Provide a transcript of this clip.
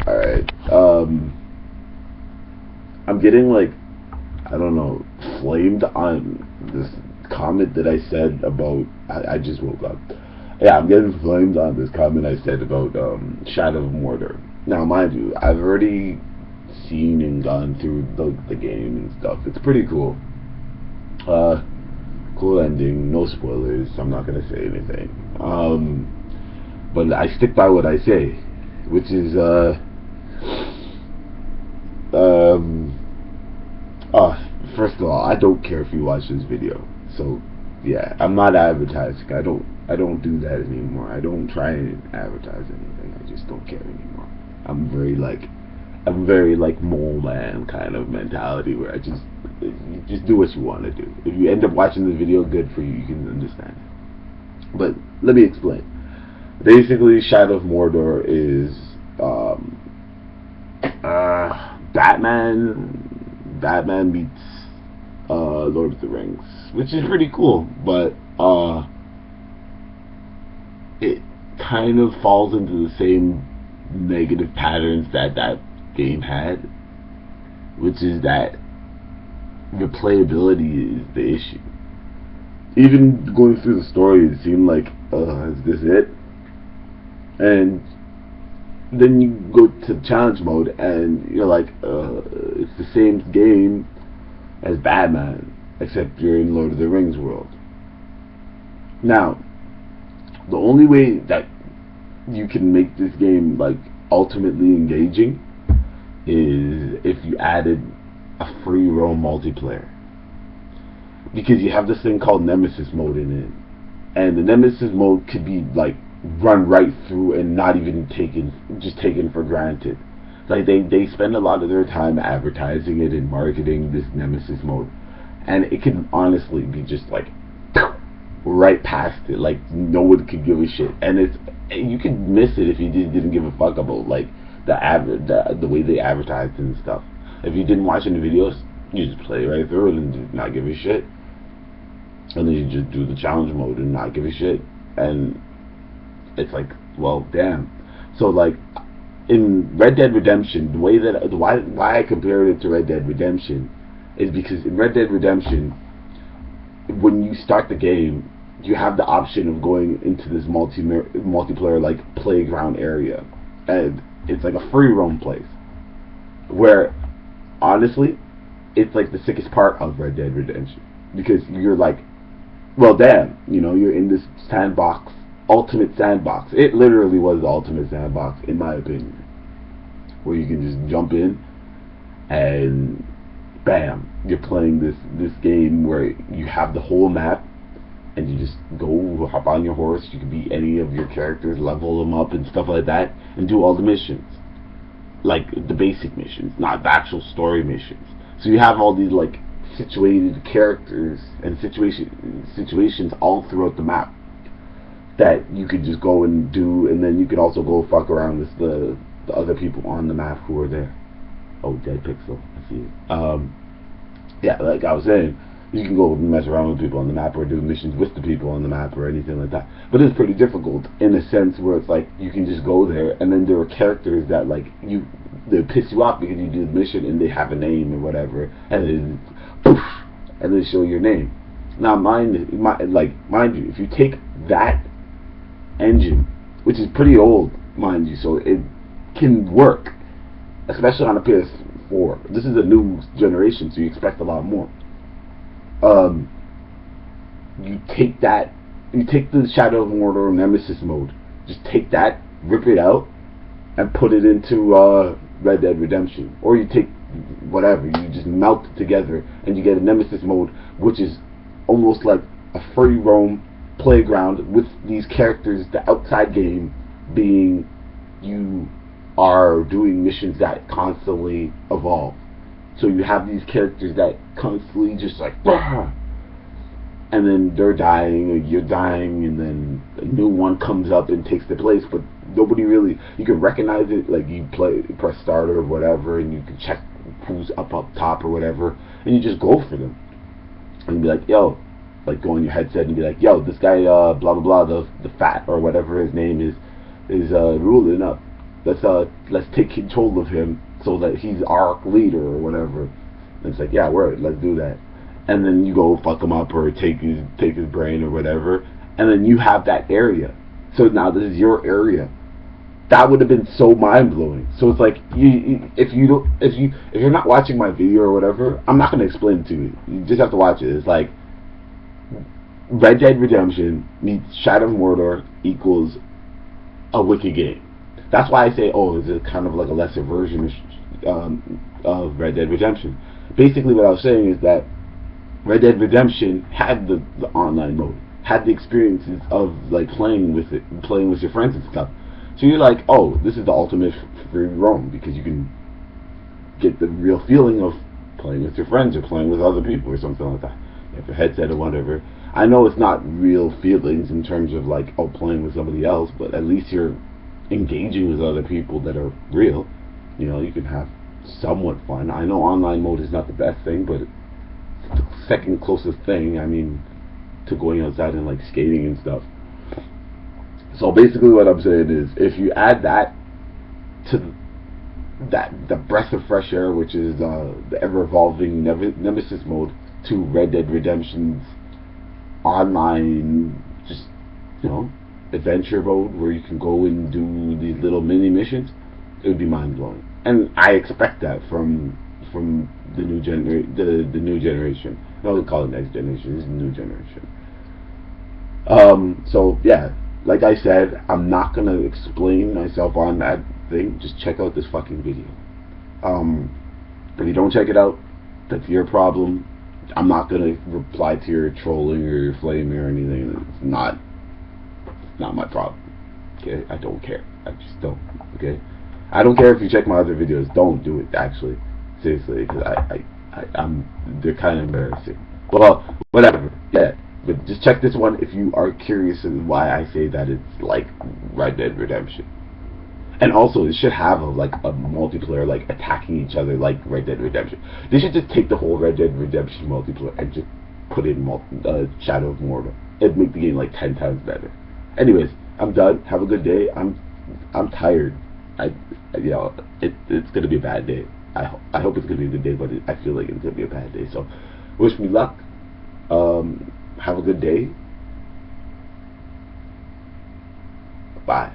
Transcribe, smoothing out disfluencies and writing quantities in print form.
Alright. I'm getting like, I don't know, flamed on this comment that I said about. I just woke up. Yeah, I'm getting flamed on this comment I said about Shadow of Mordor. Now, mind you, I've already seen and gone through the game and stuff. It's pretty cool. Cool ending. No spoilers. I'm not gonna say anything. But I stick by what I say, which is first of all, I don't care if you watch this video. So yeah, I'm not advertising. I don't do that anymore. I don't try and advertise anything. I just don't care anymore. I'm very like mole man kind of mentality where you just do what you want to do. If you end up watching the video, good for you. You can understand it. But let me explain. Basically, Shadow of Mordor is Batman meets Lord of the Rings, which is pretty cool, but it kind of falls into the same negative patterns that game had, which is that replayability is the issue. Even going through the story, it seemed like, is this it? And then you go to challenge mode, and you're like, it's the same game as Batman, except you're in Lord of the Rings world. Now, the only way that you can make this game like ultimately engaging is if you added a free roam multiplayer, because you have this thing called Nemesis mode in it, and the Nemesis mode could be like run right through and not even taken for granted. Like they spend a lot of their time advertising it and marketing this Nemesis mode, and it can honestly be just like right past it. Like no one could give a shit, and you could miss it if you didn't give a fuck about like the way they advertised and stuff. If you didn't watch any videos, you just play right through it and just not give a shit, and then you just do the challenge mode and not give a shit, and it's like, well, damn. So like in Red Dead Redemption, the way that why I compared it to Red Dead Redemption is because in Red Dead Redemption, when you start the game, you have the option of going into this multiplayer like playground area, and it's like a free roam place where honestly it's like the sickest part of Red Dead Redemption, because you're like, well, damn, you're in this sandbox, ultimate sandbox. It literally was the ultimate sandbox, in my opinion, where you can just jump in and bam, you're playing this game where you have the whole map, and you just go hop on your horse. You can be any of your characters, level them up and stuff like that, and do all the missions, like the basic missions, not the actual story missions. So you have all these like situated characters and situations all throughout the map that you could just go and do, and then you could also go fuck around with the other people on the map who are there. Oh, dead pixel, I see it. Yeah, like I was saying, you can go mess around with people on the map or do missions with the people on the map or anything like that. But it's pretty difficult in a sense where it's like you can just go there, and then there are characters that like they piss you off because you do the mission and they have a name or whatever, and then poof, and they show your name. Now, mind you, if you take that engine, which is pretty old, mind you, so it can work, especially on a PS4. This is a new generation, so you expect a lot more. You take the Shadow of Mordor Nemesis mode, just take that, rip it out, and put it into Red Dead Redemption. Or you take whatever, you just melt it together, and you get a Nemesis mode, which is almost like a free roam playground with these characters, the outside game being you are doing missions that constantly evolve. So you have these characters that constantly just like, bah! And then they're dying, or you're dying, and then a new one comes up and takes their place, but nobody really, you can recognize it, like you press start or whatever, and you can check who's up top or whatever, and you just go for them. And be like, yo, like go on your headset and be like, this guy, blah blah blah, the fat or whatever his name is ruling up. let's take control of him so that he's our leader or whatever. And it's like, yeah, word, let's do that. And then you go fuck him up or take his brain or whatever, and then you have that area. So now this is your area. That would have been so mind blowing. So it's like if you're not watching my video or whatever, I'm not gonna explain it to you. You just have to watch it. It's like Red Dead Redemption meets Shadow of Mordor equals a wicked game. That's why I say, oh, is it kind of like a lesser version of Red Dead Redemption? Basically, what I was saying is that Red Dead Redemption had the online mode, had the experiences of like playing with your friends and stuff. So you're like, oh, this is the ultimate free roam because you can get the real feeling of playing with your friends or playing with other people or something like that. You have a headset or whatever. I know it's not real feelings in terms of like, oh, playing with somebody else, but at least you're engaging with other people that are real. You know, you can have somewhat fun. I know online mode is not the best thing, but it's the second closest thing, I mean, to going outside and like skating and stuff. So basically what I'm saying is, if you add that to the breath of fresh air, which is the ever-evolving Nemesis mode, to Red Dead Redemption's online, just, you know, adventure mode where you can go and do these little mini missions, it would be mind-blowing. And I expect that from the new generation. No, we call it next generation. This is the new generation. So yeah, like I said, I'm not gonna explain myself on that thing. Just check out this fucking video. If you don't check it out, that's your problem. I'm not gonna reply to your trolling or your flaming or anything. It's not my problem. Okay, I don't care. I just don't. Okay, I don't care if you check my other videos. Don't do it. Actually, seriously, because they're kind of embarrassing. Well, whatever. Yeah. But just check this one if you are curious in why I say that it's like Red Dead Redemption. And also, it should have like a multiplayer, like attacking each other like Red Dead Redemption. They should just take the whole Red Dead Redemption multiplayer and just put in Shadow of Mordor. It'd make the game like 10 times better. Anyways, I'm done. Have a good day. I'm tired. It's gonna be a bad day. I hope it's gonna be a good day, but I feel like it's gonna be a bad day. So, wish me luck. Have a good day. Bye.